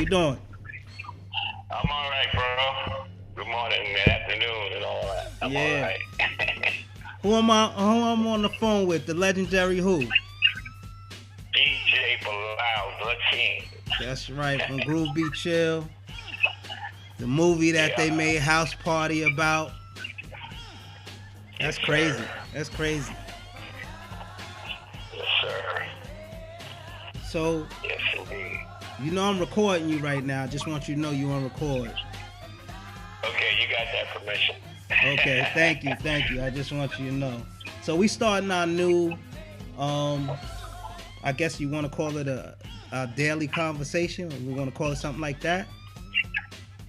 you doing? I'm all right, bro. Good morning and afternoon and all that. I'm all Yeah. right. Who I'm on the phone with? The legendary who? DJ Belal, the king. That's right, from Groove Be Chill. The movie that they Yeah. made House Party about. That's Yes, crazy. sir. That's crazy. Yes, sir. So, Yes, indeed. you know I'm recording you right now. I just want you to know you on record. Okay, you got that permission. Okay, thank you. I just want you to know. So we starting our new, I guess you want to call it a daily conversation. We want to call it something like that.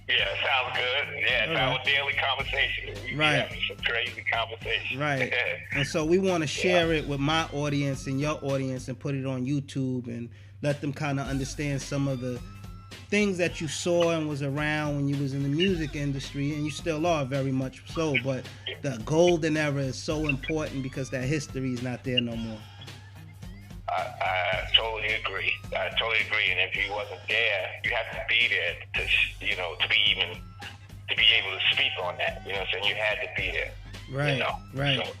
Yeah, sounds good. Yeah, it's All our right. daily conversation. We Right. having some crazy conversation. Right. And so we want to share it with my audience and your audience and put it on YouTube and let them kind of understand some of the things that you saw and was around when you was in the music industry, and you still are very much so, but the golden era is so important because that history is not there no more. I totally agree. And if you wasn't there, you have to be there to be able to speak on that. You know what I'm saying? You had to be there. Right, You know? right.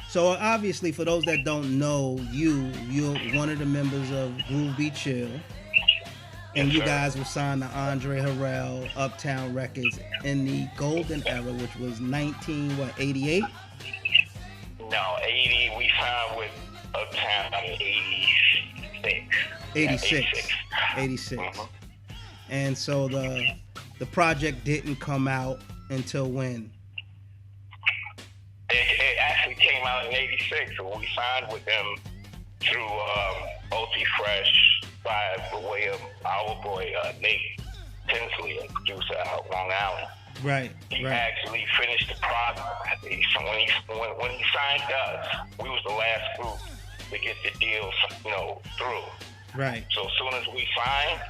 So obviously, for those that don't know, you're one of the members of Groove Be Chill, and Yes, you sir. guys were signed to Andre Harrell, Uptown Records in the golden era, which was 88? No, 80. We signed with Uptown in 86. 86. Yeah, 86. Mhm. And so the project didn't come out until when? It actually came out in 86, so we signed with them through OT Fresh by the way of our boy Nate Tinsley, a producer out Long Island. Right, He right, actually finished the project. When he signed us, we was the last group to get the deal, through. right, So as soon as we signed,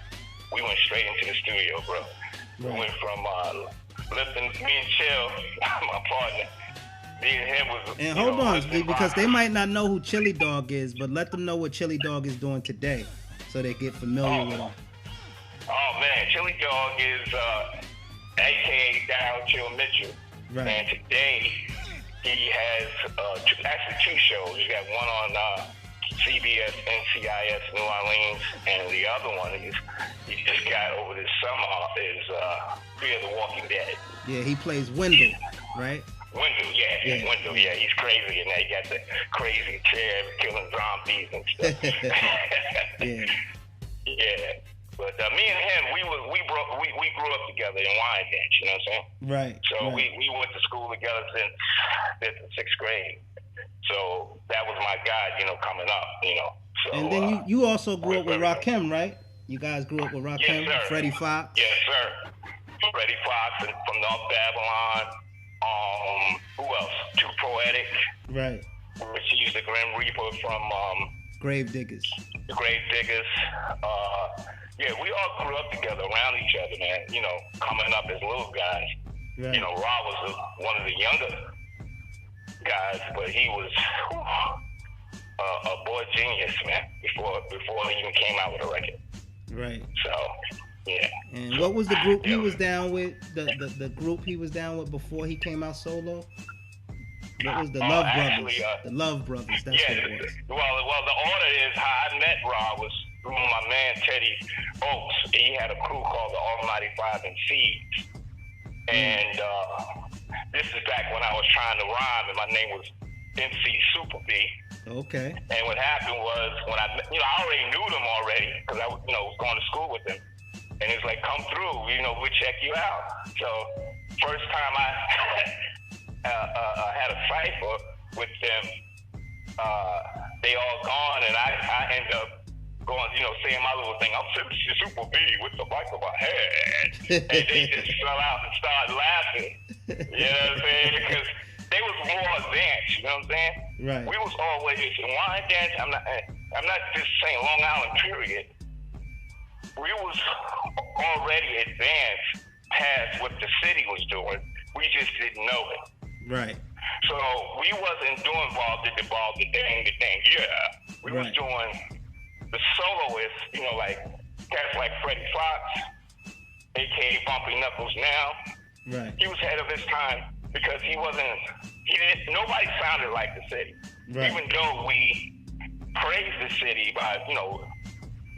we went straight into the studio, bro. We Right. went from lifting me and Chill, my partner. Me and him was. And hold on, lifting because they boxes. might not know who Chili Dog is, but let them know what Chili Dog is doing today, so they get familiar with him. Oh man, Chili Dog is AKA Down Chill Mitchell. Right. And today he has two shows. He's got one on CBS, NCIS, New Orleans, and the other one he just got over this summer is Fear the Walking Dead. Yeah, he plays Wendell, right? Wendell, Yeah. Wendell, yeah, he's crazy, and he got the crazy chair killing zombies and stuff. Yeah. Yeah, but me and him, we grew up together in Wyandanch. You know what I'm saying? Right. So right. we went to school together since fifth and sixth grade. So that was my guy, coming up. So And then you also grew up with very Rakim, right? You guys grew up with Rakim, sir. Freddie Fox. Yes, sir. Freddie Fox and from North Babylon. Who else? Too Poetic, Right. which he's the Grim Reaper from Grave Diggers. the Grave Diggers. Yeah, we all grew up together around each other, man. Coming up as little guys. Right. Rob was one of the younger guys, but he was a boy genius, man. Before he even came out with a record. Right. So, yeah. And what was the group he was down with? The group he was down with before he came out solo? What was the Love actually, Brothers? The Love Brothers. That's Yeah. what it was. Well, the order is how I met Rob was through my man Teddy Oaks. He had a crew called the Almighty Five and Seeds. And this is back when I was trying to rhyme, and my name was MC Super B. Okay. And what happened was when I already knew them already because I was going to school with them. And it's like, come through, we'll check you out. So first time I had a cipher with them, they all gone, and I ended up going, saying my little thing. I'm Super B with the mic of my head. And they just fell out and started laughing. You know what I'm saying? Because they was more advanced, you know what I'm saying? Right. We was always in Wyandanch. I'm not just saying Long Island, period. We was already advanced past what the city was doing. We just didn't know it. Right. So we wasn't doing ball, the dang. Yeah. We was Right. doing the soloists, like cats like Freddie Fox, aka Bumpy Knuckles now. Right. He was ahead of his time because nobody sounded like the city. Right. Even though we praised the city by,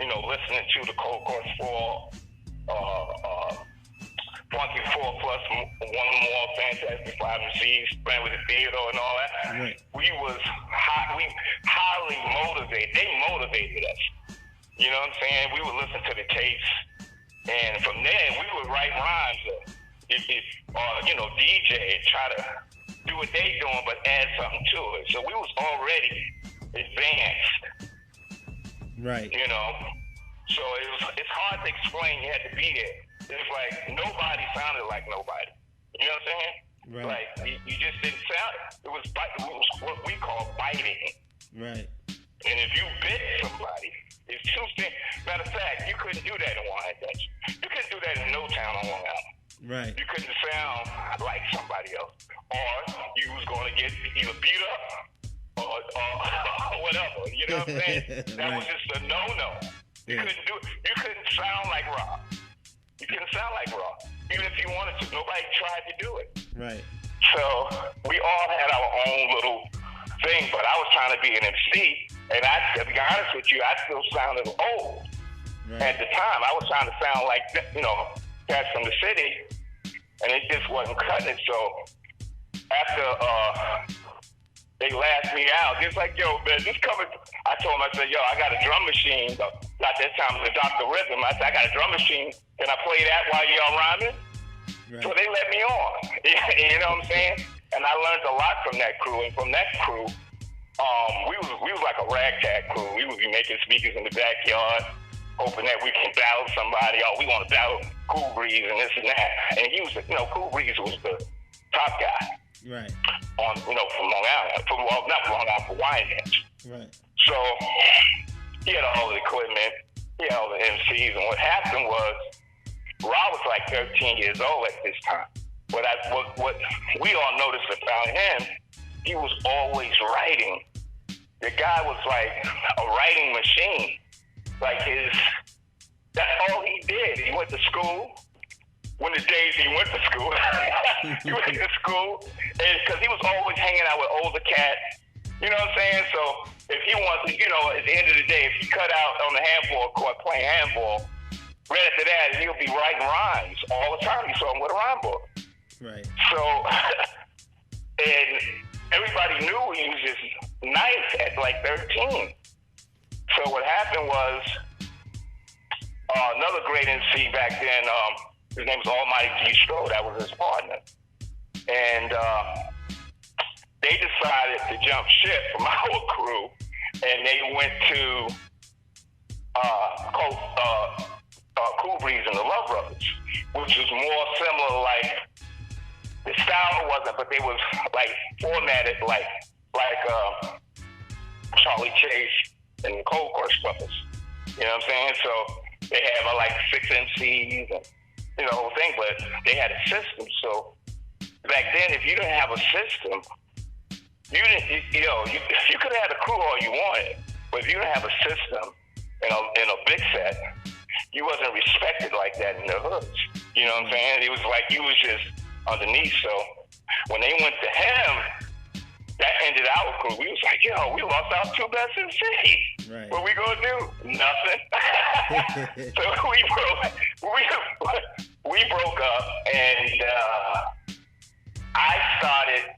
listening to the Cold Course 4, Funky 4 plus one more, Fantastic 5 MCs, playing with the Theodore and all that. Right. We highly motivated. They motivated us. You know what I'm saying? We would listen to the tapes, and from there we would write rhymes, DJ and try to do what they doing, but add something to it. So we was already advanced. Right. So it's hard to explain. You had to be there. It's like nobody sounded like nobody. You know what I'm saying? Right. Like you just didn't sound. It was what we call biting. Right. And if you bit somebody, it's two things. Matter of fact, you couldn't do that in Wyandotte. You couldn't do that in no town on Long Island. Right. You couldn't sound like somebody else, or you was going to get either beat up or whatever. You know what I'm saying? That was just a no-no. You couldn't do it. You couldn't sound like Rob. You couldn't sound like Rob, even if you wanted to. Nobody tried to do it. Right. So we all had our own little thing, but I was trying to be an MC, and to be honest with you, I still sounded old. Right. At the time. I was trying to sound like, cats from the city, and it just wasn't cutting it. So after they laughed me out, just like, yo, man, just come. I told them, I said, yo, I got a drum machine. At that time, the Dr. Rhythm. I said, I got a drum machine. Can I play that while y'all rhyming? Right. So they let me on. You know what I'm saying? And I learned a lot from that crew. And from that crew, we was like a ragtag crew. We would be making speakers in the backyard, hoping that we can battle somebody. Oh, we want to battle Cool Breeze and this and that. And he was, Cool Breeze was the top guy. Right. From Long Island. Not from Long Island, from Wyandotte. Right. So he had all the equipment. He had all the MCs. And what happened was, Rob was like 13 years old at this time. What we all noticed about him, he was always writing. The guy was like a writing machine. That's all he did. He went to school. When the days he went to school, he went to school, because he was always hanging out with older cats. You know what I'm saying? So if he wants to, at the end of the day, if he cut out on the handball court playing handball, right after that, he'll be writing rhymes all the time. You saw him with a rhyme book. Right. So, and everybody knew he was just nice at like 13. So what happened was, another great MC back then, his name was Almighty G. Strode. That was his partner. And they decided to jump ship from our crew, and they went to Cool Breeze and the Love Brothers, which was more similar, like, the style wasn't, but they was like formatted like Charlie Chase and the Cold Course Brothers. You know what I'm saying? So they had like 6 MCs and the whole thing, but they had a system. So back then, if you didn't have a system, you could have had a crew all you wanted, but if you didn't have a system in a big set, you wasn't respected like that in the hoods. You know what I'm saying? It was like you was just underneath. So when they went to him, that ended our crew. We was like, yo, we lost our 2 best MCs. Right. What we gonna do? Nothing. So we broke up, and I started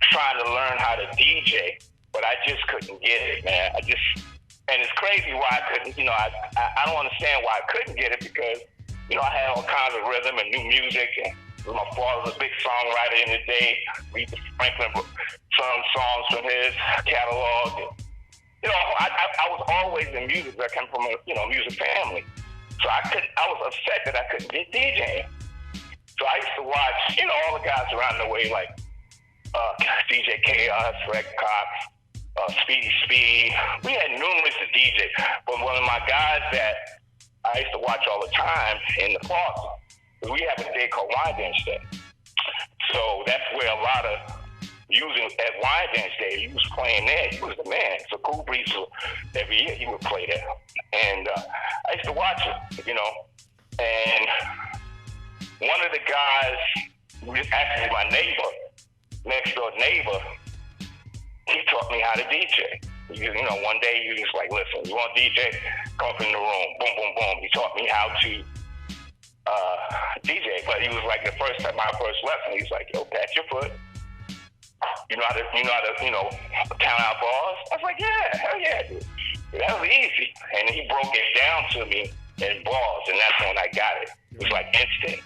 trying to learn how to DJ, but I just couldn't get it, man. And it's crazy why I couldn't. I don't understand why I couldn't get it, because I had all kinds of rhythm and new music, and my father was a big songwriter in the day. Aretha Franklin sung songs from his catalog. And, I was always in music. I come from a music family, so I was upset that I couldn't get DJing. So I used to watch all the guys around the way, like DJ Chaos, Red Cox, Speedy Speed. We had numerous of DJs, but one of my guys that I used to watch all the time in the plaza, we have a day called Wine Dance Day. So that's where a lot of using at Wine Dance Day, he was playing there. He was the man. So Cool Breeze, every year he would play there. And I used to watch it, and one of the guys, actually my neighbor, next door neighbor, he taught me how to DJ. You know, one day he was just like, listen, you want to DJ? Come up in the room. Boom, boom, boom. He taught me how to DJ. But he was like, the first time, my first lesson, he's like, yo, pat your foot. You know how to, count out bars? I was like, yeah, hell yeah, dude. That was easy. And he broke it down to me in bars, and that's when I got it. It was like instant.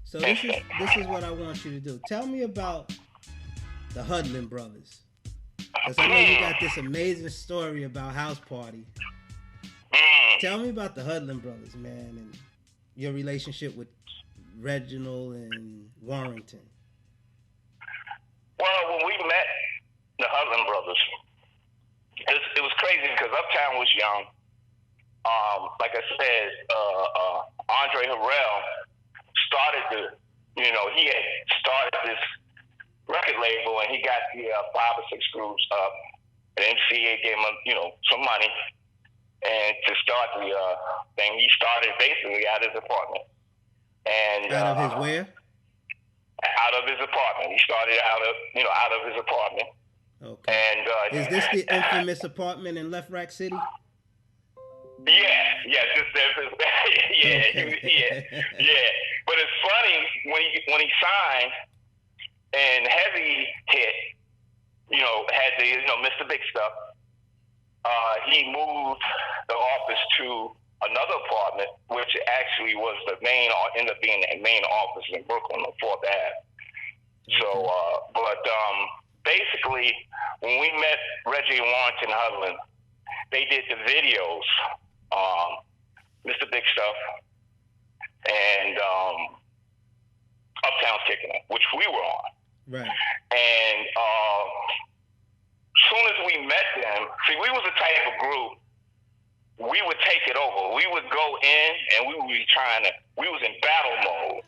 So this is what I want you to do. Tell me about the Hudlin brothers. Because I know you got this amazing story about House Party. Tell me about the Hudlin brothers, man, and your relationship with Reginald and Warrington. Well, when we met the Hudlin brothers, it was crazy because Uptown was young. Like I said, Andre Harrell started he had started this record label, and he got the 5 or 6 groups up. And MCA gave him, some money, and to start the thing, he started basically out of his apartment. And out of his where? Out of his apartment. He started out of his apartment. Okay. And is this the infamous apartment in Left Rack City? Yeah, just yeah, okay. yeah. But it's funny when he signed and Heavy hit, had the Mr. Big Stuff. He moved the office to another apartment, which actually was ended up being the main office in Brooklyn on 4th Ave. So, basically, when we met Reggie and Warrington Hudlin, they did the videos, Mr. Big Stuff, and Uptown's Kicking It, which we were on. Right. And soon as we met them, see, we was the type of group, we would take it over. We would go in and we was in battle mode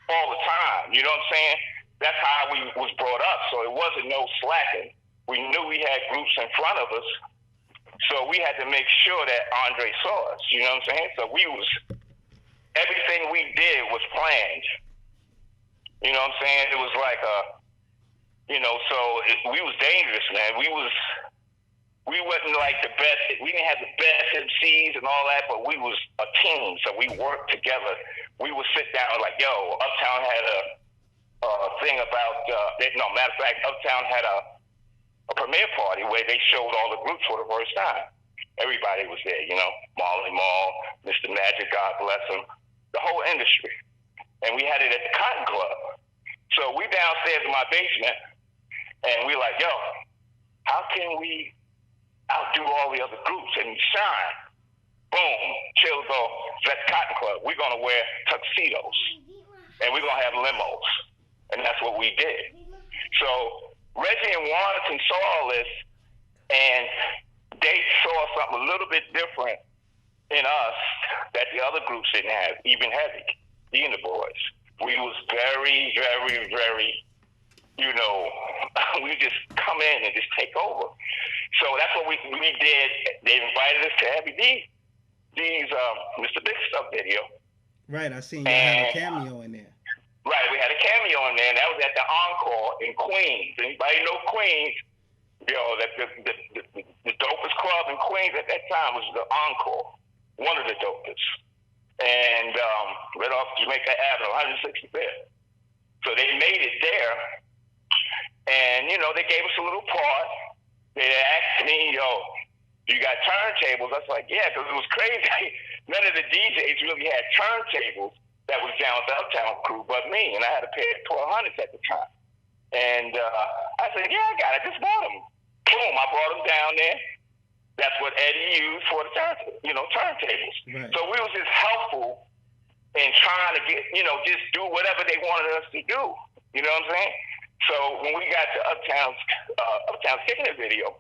all the time. You know what I'm saying? That's how we was brought up. So it wasn't no slacking. We knew we had groups in front of us. So we had to make sure that Andre saw us. You know what I'm saying? So everything we did was planned. You know what I'm saying? It was like we was dangerous, man. We wasn't like the best. We didn't have the best MCs and all that, but we was a team, so we worked together. We would sit down like, yo, Uptown had a thing about. Matter of fact, Uptown had a premiere party where they showed all the groups for the first time. Everybody was there, Marley Marl, Mr. Magic, God bless him, the whole industry. And we had it at the Cotton Club. So we downstairs in my basement, and we like, yo, how can we outdo all the other groups and shine? Boom, chills off, that's Cotton Club. We're going to wear tuxedos, and we're going to have limos. And that's what we did. So Reggie and Warrington saw all this, and they saw something a little bit different in us that the other groups didn't have, even Heavy, the Boys. We was very, very, very, we just come in and just take over. So that's what we did. They invited us to Heavy D's Mr. Big Stuff video. Right, I seen you had a cameo in there. Right, we had a cameo in there, and that was at the Encore in Queens. Anybody know Queens? The dopest club in Queens at that time was the Encore, one of the dopest. And right off Jamaica Avenue, 165th. So they made it there, and they gave us a little part. They asked me, yo, you got turntables? I was like, yeah, because it was crazy. None of the DJs really had turntables that was down with the Uptown crew but me, and I had a pair of 1200s at the time. And I said, yeah, I got it. Just bought them. Boom, I brought them down there. That's what Eddie used for the turntables. Right. So we was just helpful in trying to get, just do whatever they wanted us to do. You know what I'm saying? So when we got to Uptown's Kicking It video,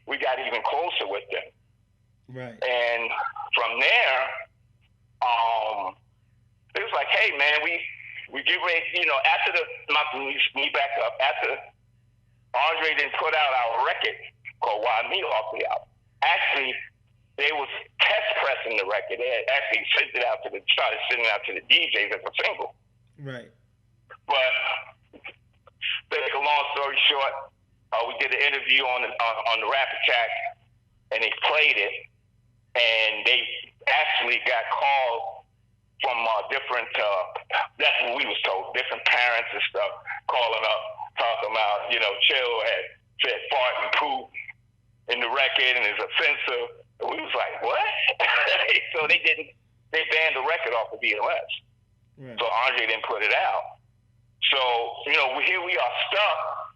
we got even closer with them. Right. And from there, it was like, hey man, we get ready, after let me back up. After Andre didn't put out our record called Why Me Off the Album. Actually, they was test pressing the record. They had actually started sending it out to the DJs as a single. Right. But to make a long story short, we did an interview on the Rap Attack, and they played it, and they actually got calls from different. That's what we was told. Different parents and stuff calling up, talking about, Chill had said fart and poop in the record and is offensive. We was like, what? So they banned the record off of BLS. Right. So Andre didn't put it out. So, here we are stuck.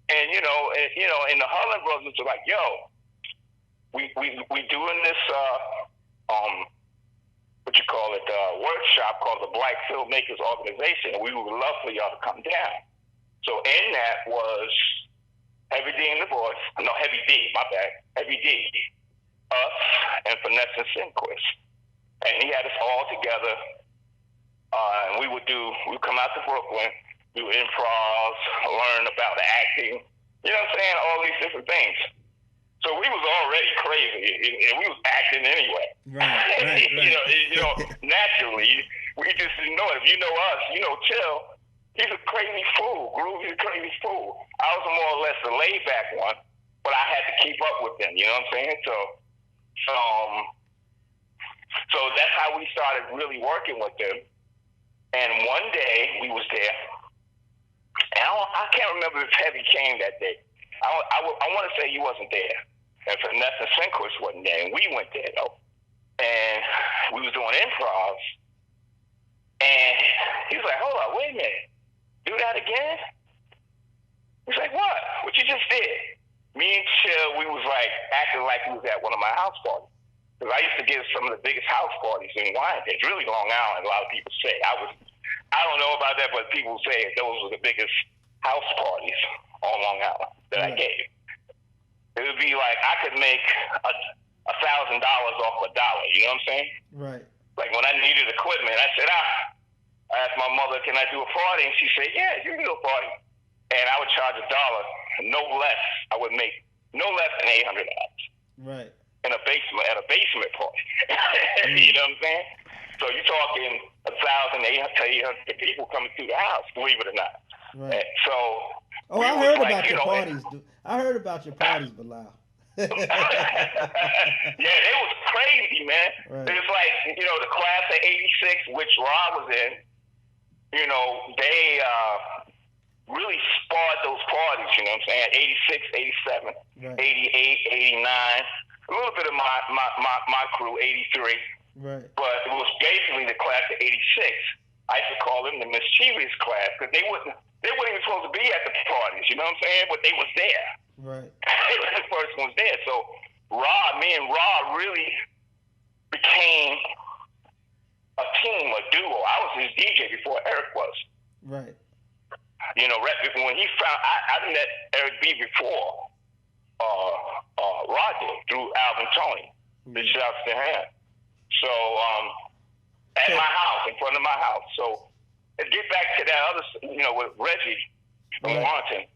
And, and the Harlem Brothers are like, yo, we doing this, workshop called the Black Filmmakers Organization. And we would love for y'all to come down. So in that was Heavy D and the Boys. No, Heavy D, my bad. Heavy D. Us and Finesse and Sinquist. And he had us all together. And we would come out to Brooklyn, do improvs, learn about the acting, you know what I'm saying? All these different things. So we was already crazy, and we was acting anyway. Right. Naturally, we just didn't know it. If you know us, Chill, he's a crazy fool. Groove is a crazy fool. I was more or less the laid back one, but I had to keep up with them, you know what I'm saying? So that's how we started really working with them. And one day we was there, and I can't remember if Heavy came that day. I want to say he wasn't there, and Finesse and Sinquist wasn't there, and we went there though. And we was doing improvs, and he was like, "Hold on, wait a minute, do that again?" He's like, "What you just did?" Me and Chill, we was like acting like we was at one of my house parties. Because I used to give some of the biggest house parties in Wyandotte. It's really Long Island, a lot of people say. I don't know about that, but people say those were the biggest house parties on Long Island that I gave. It would be like I could make $1,000 off $1, you know what I'm saying? Right. Like when I needed equipment, I said, I asked my mother, can I do a party? And she said, yeah, you can do a party. And I would charge $1, no less. I would make no less than $800. Right. In a basement party. You know what I'm saying? So you're talking 1,800 to 800 people coming through the house, believe it or not. Right. So. Oh, I heard about your parties, dude. I heard about your parties, Belal. Yeah, they was crazy, man. Right. It was like, the class of '86, which Rob was in, they really sparred those parties, you know what I'm saying? 86, 87, right. 88, 89. A little bit of my crew, 83. Right. But it was basically the class of '86. I used to call them the mischievous class because they weren't even supposed to be at the parties, you know what I'm saying? But they was there. Right. They were the first ones there. So me and Rob really became a team, a duo. I was his DJ before Eric was. Right. When he found, I met Eric B before Rod did, through Alvin Tony. Big shouts to him. So, at my house, in front of my house. So, to get back to that other, with Reggie from Warrington,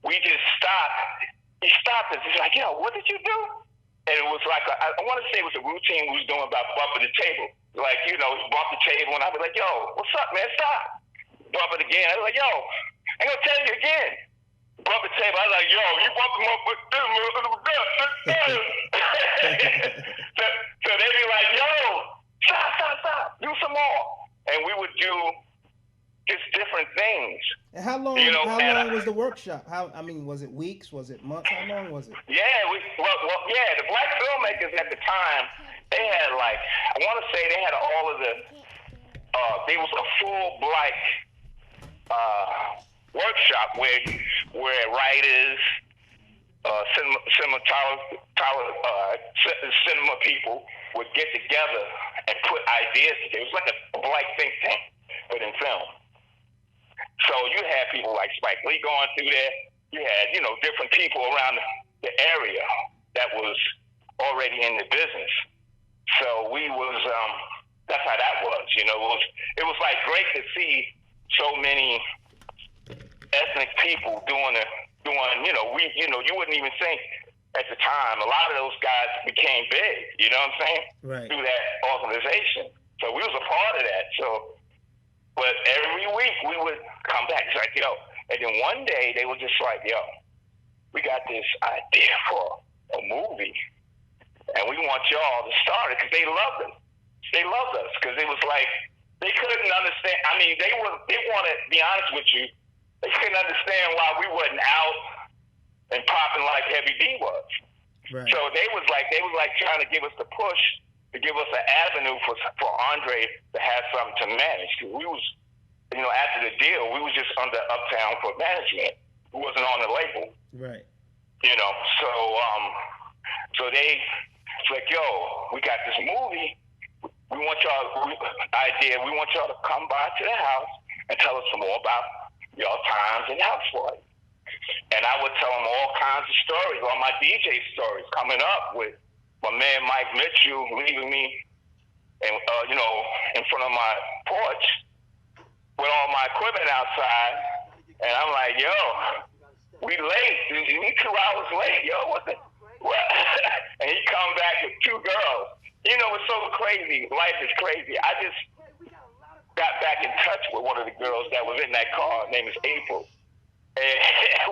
we just stopped. He stopped us. He's like, yo, what did you do? And it was like, I want to say it was a routine we was doing about bumping the table. Like, he bumped the table, and I'd be like, yo, what's up, man? Stop. Bump it again. I'd be like, yo, I'm going to tell you again. Bump the table. I was like, yo, you bumped him up with this. So they'd be like, yo, stop. Do some more. And we would do just different things. And how long was the workshop? Was it weeks? Was it months? How long was it? Yeah, the Black Filmmakers at the time, they had I want to say they had all of the, there was a full Black workshop where writers, cinema people would get together and put ideas together. It was like a Black think tank, but in film. So you had people like Spike Lee going through there. You had, different people around the area that was already in the business. So we was, that's how that was, It was like great to see so many ethnic people doing, you wouldn't even think at the time, a lot of those guys became big, you know what I'm saying? Right. Through that organization. So we was a part of that. So, but every week we would come back. It's like, yo. And then one day they were just like, yo, we got this idea for a movie. And we want y'all to start it because they loved us. They loved us because it was like, they couldn't understand. I mean, they wanted, to be honest with you, they couldn't understand why we wasn't out and popping like Heavy D was. Right. So they was like trying to give us the push to give us an avenue for Andre to have something to manage. Cause we was, after the deal, we was just under Uptown for management. We wasn't on the label. Right. So they, it's like, yo, we got this movie. We want y'all to come by to the house and tell us some more about y'all times in house party. And I would tell them all kinds of stories, all my DJ stories coming up with my man Mike Mitchell leaving me, and in front of my porch with all my equipment outside, and I'm like, yo, we late, we 2 hours late, yo, what? And he come back with 2 girls. It's so crazy. Life is crazy. I just got back in touch with one of the girls that was in that car. Her name is April. And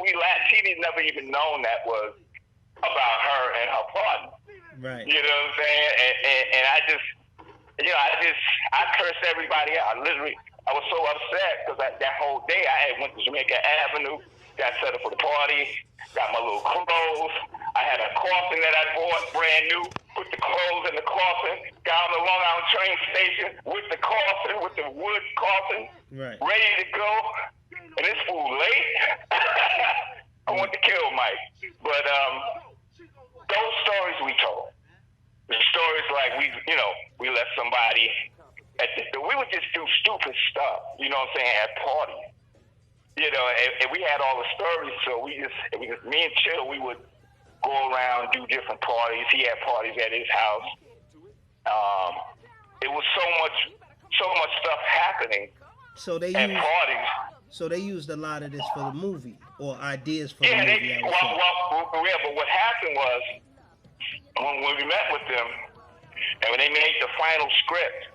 we laughed. She didn't never even known that was about her and her partner. Right. You know what I'm saying? And I cursed everybody out. I was so upset because that whole day I had went to Jamaica Avenue, got set up for the party, got my little clothes. I had a coffin that I bought brand new, put the clothes in the coffin, got on the Long Island train station with the coffin, with the wood coffin, right, ready to go. And this fool late. I want to kill Mike. But those stories we told. The stories like we left somebody we would just do stupid stuff, you know what I'm saying, at parties. And we had all the stories, so we just me and Chill, we would go around, do different parties. He had parties at his house. It was so much stuff happening at parties. So they used a lot of this for the movie, or ideas for the movie. But what happened was, when we met with them, and when they made the final script,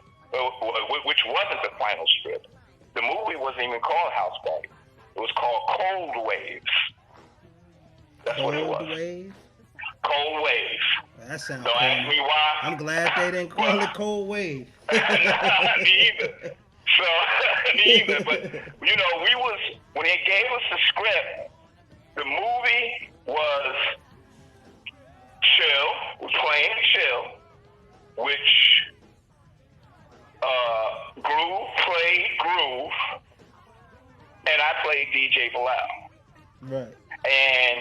which wasn't the final script, the movie wasn't even called House Party. It was called Cold Waves. That's what it was. Cold Wave? Cold Waves. That sounds Don't ask me why. I'm glad they didn't call it Cold Wave. Me either. But when they gave us the script, the movie was playing Chill, which Groove played Groove, and I played DJ Belal. Right. And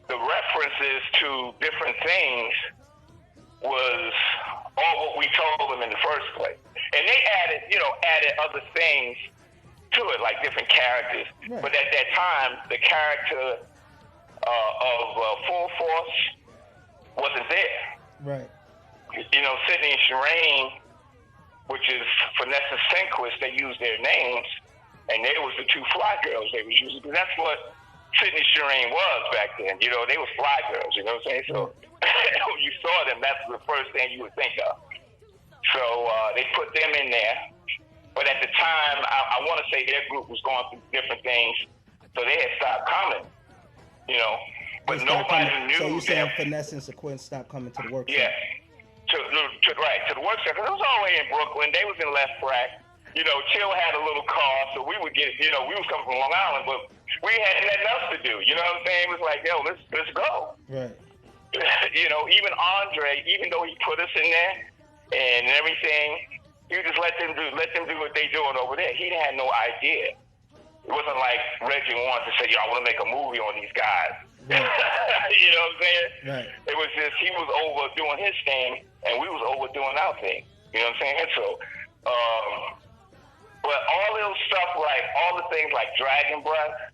the references to different things was all what we told them in the first place. And they added other things to it, like different characters. Right. But at that time, the character of Full Force wasn't there. Right. Sydney and Shireen, which is Vanessa Senquist, they used their names, and they was the 2 fly girls they was using. Because that's what Sydney Shireen was back then. They was fly girls, you know what I'm saying? So when you saw them, that's the first thing you would think of. So they put them in there. But at the time, I want to say their group was going through different things, so they had stopped coming, But nobody knew. So you saying Finesse and Sequence stopped coming to the workshop? Yeah. To the workshop. Because it was all the way in Brooklyn. They was in Left Rack. Chill had a little car, so we would get, we was coming from Long Island, but we had nothing else to do. You know what I'm saying? It was like, yo, let's go. Right. Even Andre, even though he put us in there and everything, you just let them do what they doing over there. He had no idea. It wasn't like Reggie wanted to say, yo, I want to make a movie on these guys. Right. You know what I'm saying? Right. It was just he was over doing his thing, and we was over doing our thing. You know what I'm saying? So, but all those stuff, like all the things like Dragon Breath,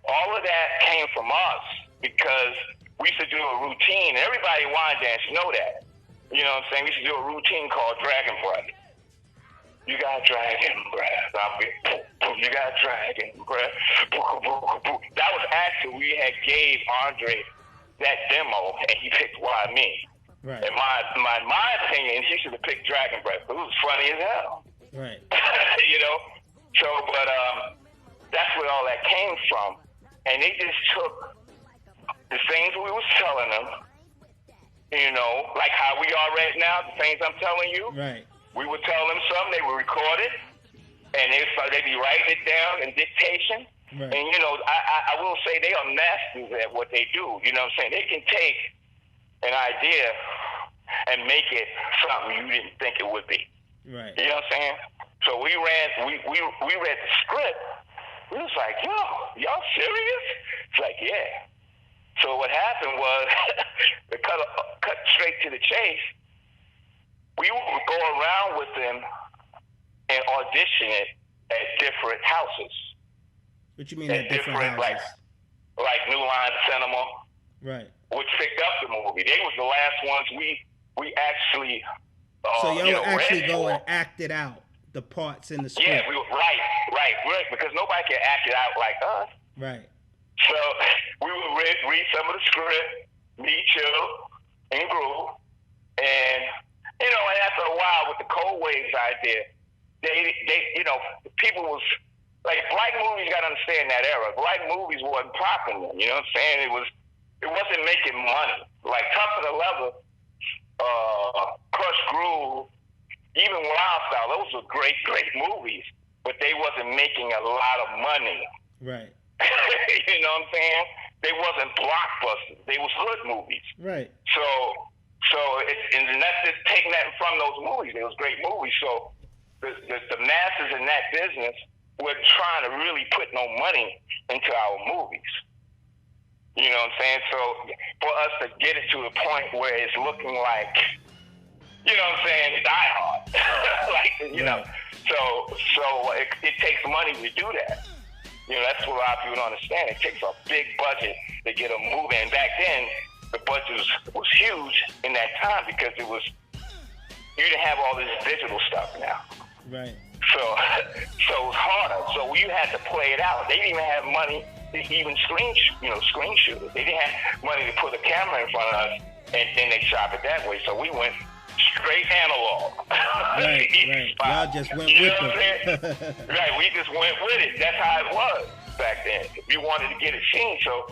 all of that came from us because we used to do a routine. Everybody in wine dance know that. You know what I'm saying? We used to do a routine called Dragon Breath. You got dragon breath. You got dragon breath. That was actually, we had gave Andre that demo, and he picked Why Me. Right. In my opinion, he should have picked Dragon Breath. It was funny as hell. Right. You know? So, but that's where all that came from. And they just took the things we was telling them, you know, like how we are right now, the things I'm telling you. Right. We would tell them something, they would record it, and they'd be writing it down in dictation. Right. And, you know, I will say they are masters at what they do. You know what I'm saying? They can take an idea and make it something you didn't think it would be. Right. You know what I'm saying? So we read the script. We was like, yo, y'all serious? It's like, yeah. So what happened was, to cut straight to the chase, we would go around with them and audition it at different houses. What you mean at different houses? Like New Line Cinema. Right. Which picked up the movie. They was the last ones we actually so y'all would actually go for. and act it out, the parts in the script. Yeah, right, because nobody can act it out like us. Right. So we would read some of the script, me, Chill, and Groove, and you know, and after a while with the Cold Waves idea, they you know, people was like, black movies, you gotta understand that era. Black movies wasn't popping then, you know what I'm saying? It wasn't making money. Like Tough to the Leather, Crush Groove, even Wild Style, those were great movies, but they wasn't making a lot of money. Right. You know what I'm saying? They wasn't blockbusters. They was hood movies. Right. So and that's just taking that from those movies. They was great movies. So the masses in that business were trying to really put no money into our movies. You know what I'm saying? So for us to get it to a point where it's looking like, you know what I'm saying, Die Hard. Like, you know, so it takes money to do that. You know, that's what a lot of people don't understand. It takes a big budget to get a movie. And back then, the budget was huge in that time because you didn't have all this digital stuff now. Right. So it was harder. So you had to play it out. They didn't even have money to even screen shoot it. They didn't have money to put a camera in front of us, and then they shot it that way. So we went straight analog. Right. Y'all just went with it. Right, we just went with it. That's how it was back then. We wanted to get it seen, so,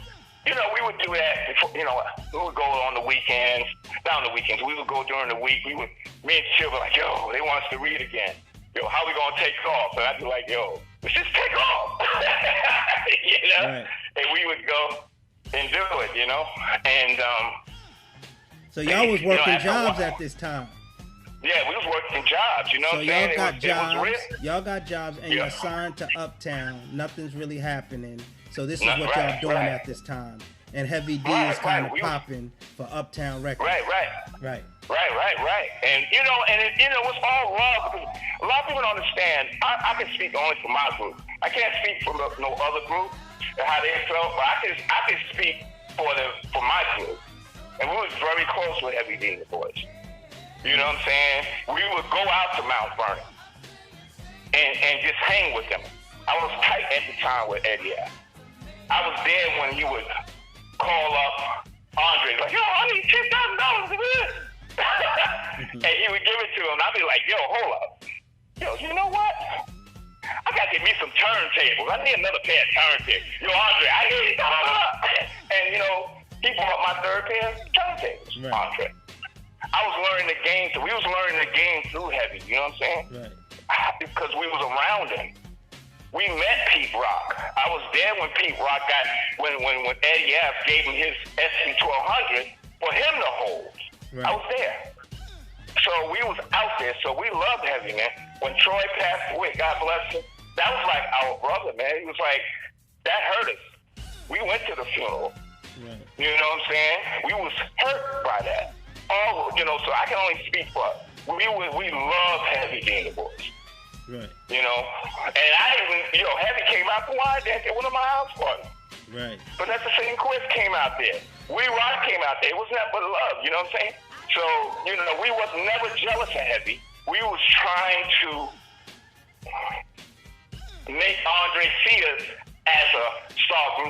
you know, we would do that before, you know, we would go on the weekends, not on the weekends, we would go during the week. Me and Chill were like, yo, they want us to read again. Yo, how we gonna take off? And I'd be like, yo, let's just take off. You know? Right. And we would go and do it, you know? And, so y'all was working jobs at this time. Yeah, we was working jobs, you know what I'm saying? Y'all got jobs, and you're assigned to Uptown. Nothing's really happening. So this is what y'all doing at this time. And Heavy D is kind of popping for Uptown Records. Right. And you know, it's all love, because a lot of people don't understand. I can speak only for my group. I can't speak for no other group and how they felt, but I can speak for my group. And we was very close with Heavy D and the boys. You know what I'm saying? We would go out to Mount Vernon and just hang with them. I was tight at the time with Eddie. I was there when he would call up Andre, like, yo, I need $10,000 for this. And he would give it to him. I'd be like, yo, hold up. Yo, you know what? I got to get me some turntables. I need another pair of turntables. Yo, Andre, I hear you. And, you know, he bought my third pair of turntables, Andre. I was learning the game, so we was learning the game through Heavy, you know what I'm saying? Right. Because we was around him. We met Pete Rock. I was there when Pete Rock when Eddie F gave him his SC-1200 for him to hold. Right. I was there. So we was out there, so we loved Heavy, man. When Troy passed away, God bless him, that was like our brother, man. He was like, that hurt us. We went to the funeral. Right. You know what I'm saying? We was hurt by that. Oh, you know, so I can only speak for us. We love Heavy D and the boys. Right. You know, and I even, you know, Heavy came out to wine dance at one of my house parties. Right. But that's the same Quiz came out there. We Rock came out there. It was nothing but love, you know what I'm saying? So, you know, we was never jealous of Heavy. We was trying to make Andre see us as a star group.